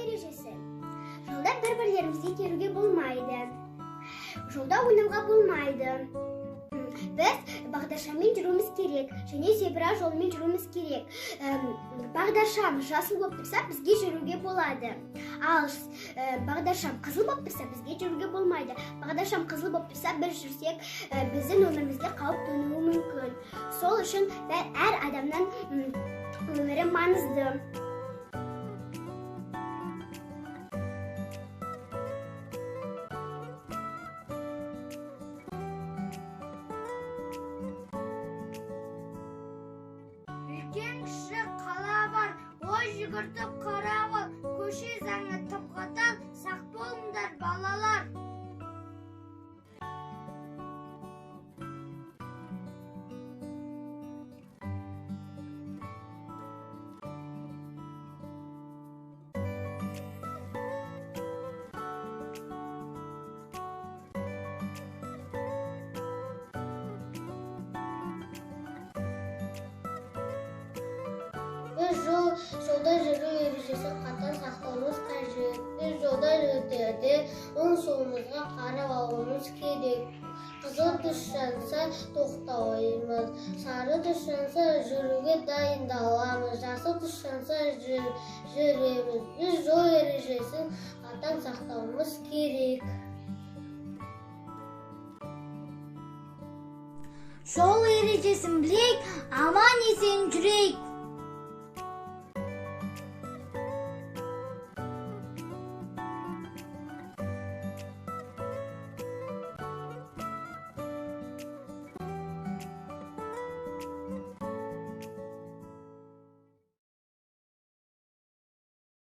ережесі. Жолда бір-бірлерімізге келуге болмайды. Жолда ойнауға болмайды. Біз бағдаршаммен жүруіміз керек, және зебра жолымен жүруіміз керек. Бағдаршам жасыл болып тұрса, бізге жүруге болады. Ал бағдаршам қызыл болып тұрса, бізге жүруге болмайды. Бағдаршам қызыл болып тұрса, біз жүрсек, біздің өмірімізге қауіп төнуі мүмкін. Сол үшін әр адамның өмірі маңызды. Кіші қала бар, ой жүгіртіп қарап ал, көше заңы тып-қатал, сақ болыңдар балалар. Біз жолда жүру ережесін қатаң сақтауымыз қажет. Біз жолда жүрерде оң солымызға қарап алуымыз керек. Қызыл түс жанса тоқтаймыз, сары түс жанса жүруге дайындаламыз, жасыл түс жанса жүреміз. Біз жол ережесін қатаң сақтауымыз керек. Жол ережесін білейік, аман есен жүрейік.